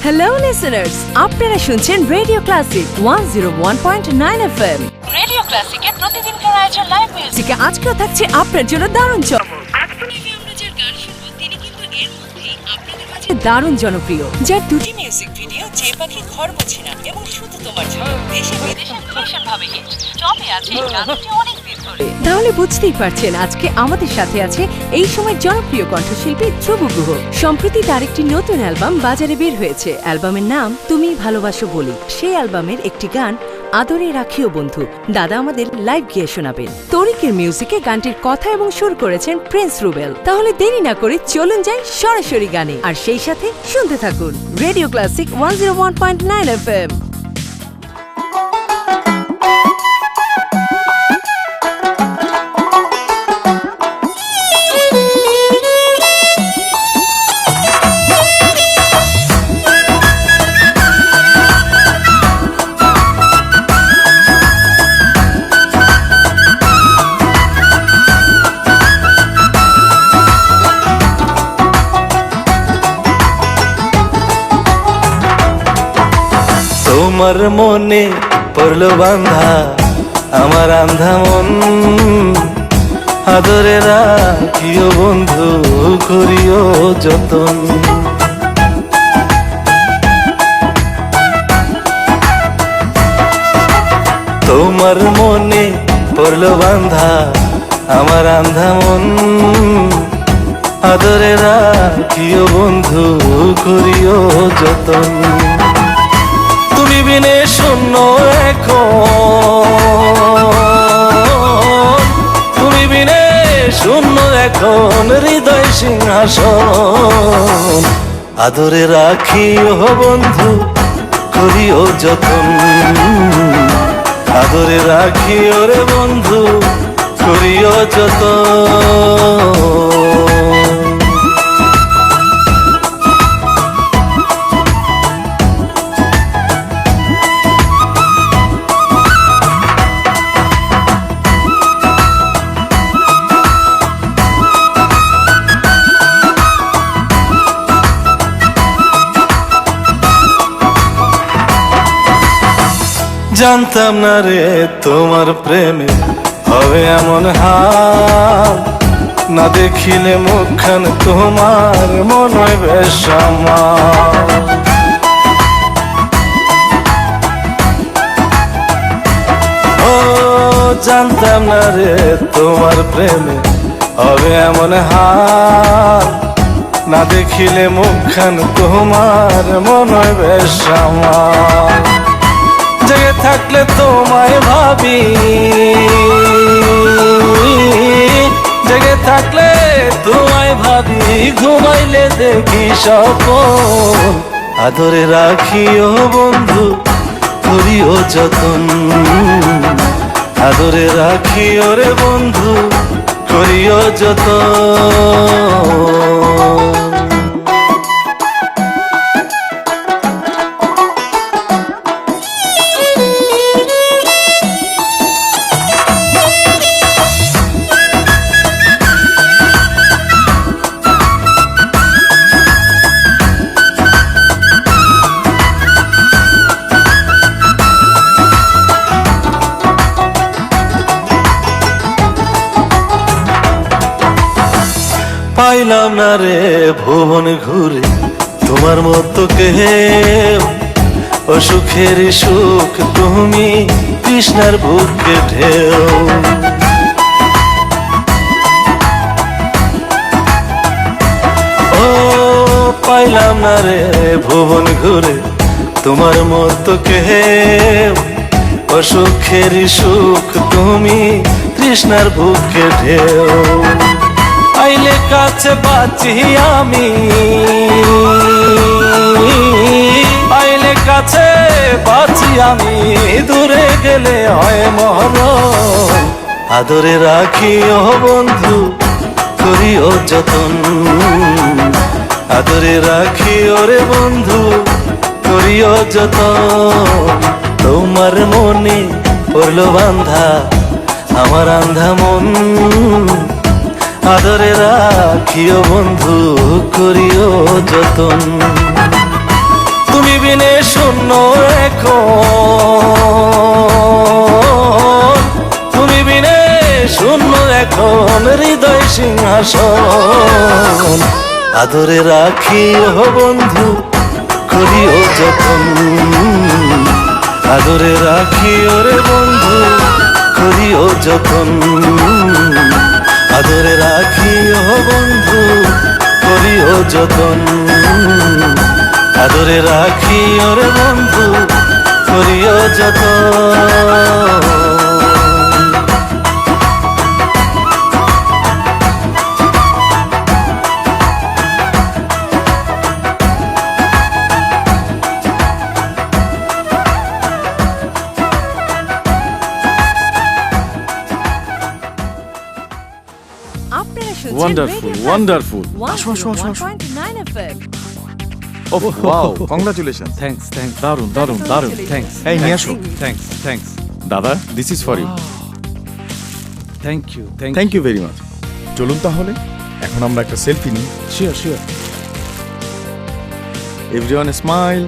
Hello listeners, আপনারা শুনছেন radio classic 101.9 FM। Radio ক্লাসিকের প্রতিদিনকার আয়োজন লাইভ মিউজিকে আজকেও থাকছে আপনার জন্য দারুণ চমক। আমরা যে গান শুনবো তিনি কিন্তু এর মধ্যেই আপনাদের মাঝে দারুণ জনপ্রিয়, যার দুটি মিউজিক ভিডিও যে পাখি ঘর বোঝে না এবং শুধু তোমার জন্য দেশে বিদেশে ভীষণভাবে হিট টপে আছে এই গানটি অনেক দিন ধরে। তাহলে বুঝতেই পারছেন আজকে আমাদের সাথে আছে এই সময়ের জনপ্রিয় কণ্ঠশিল্পী ধ্রুব গুহ। সম্প্রতি তার একটি নতুন অ্যালবাম বাজারে বের হয়েছে। অ্যালবামের নাম তুমি ভালোবাসো বলি। সেই অ্যালবামের একটি গান আদরে রাখিও বন্ধু দাদা আমাদের লাইভ গিয়ে শোনাবেন। তরিকের মিউজিকে গানটির কথা এবং সুর করেছেন প্রিন্স রুবেল। তাহলে দেরি না করে চলুন যাই সরাসরি গানে, আর সেই সাথে শুনতে থাকুন রেডিও ক্লাসিক 101.9 FM। তোমার মনে পড়লো বান্ধা আমার আন্ধা মন, আদরে রাখিও বন্ধু করিও যতন। তোমার মনে পড়লো বান্ধা আমার আন্ধা মন, আদরে রাখিও বন্ধু করিও যতন। তুমি বিনে শূন্য এখন, তুমি বিনে শূন্য এখন হৃদয় সিংহাসন, আদরে রাখিও বন্ধু করিও যতন, আদরে রাখিও রে বন্ধু করিও যতন। জানতাম না রে তোমার প্রেমে হবে এমন হাল, না দেখিলে মুখখান তোমার মন হয় বেসামাল। ও জানতাম না রে তোমার প্রেমে হবে এমন হাল, না দেখিলে মুখখান তোমার মন হয় বেসামাল। জেগে থাকলে তোমায় ভাবি, জেগে থাকলে তোমায় ভাবি, ঘুমাইলে দেখি স্বপ্ন, আদরে রাখিও বন্ধু করিও যতন, আদরে রাখিও রে বন্ধু করিও যতন। পাইলাম না রে ভুবন ঘুরে তোমার মতো কেউ, ও সুখের সুখ তুমি কৃষ্ণার বুকে ঢেউ। ও পাইলাম না রে ভুবন ঘুরে তোমার মতো কেউ, ও সুখের সুখ তুমি কৃষ্ণার বুকে ঢেউ। আইলে কাছে বাঁচি আমি, আইলে কাছে বাঁচি আমি, দূরে গেলে হয় মরণ, আদরে রাখিও বন্ধু করিও যতন, আদরে রাখিও রে বন্ধু করিও যতন। তোমার মনে পড়লো বান্ধা আমার আন্ধা মন, আদরে রাখিও বন্ধু করিও যতন। তুমি বিনে শূন্য এখন, তুমি বিনে শূন্য এখন হৃদয় সিংহাসন। আদরে রাখি ও বন্ধু করিও যতন, আদরে রাখি ওরে বন্ধু করিও যতন, আদরে রাখি ও বন্ধু করিও যতন, আদরে রাখি ওরে বন্ধু করিও যতন। আপনারা শুনছেন Wonderful, Radio wonderful. Classic 101.9 FM Oh, wow, congratulations. Thanks thanks দারুন দারুন দারুন থ্যাঙ্কস এই নিয়ে আসো। থ্যাঙ্কস থ্যাঙ্কস দাদা, this is for you. Thank you thank you very much. চলুন তাহলে এখন আমরা একটা সেলফি নিই। Sure sure everyone smile.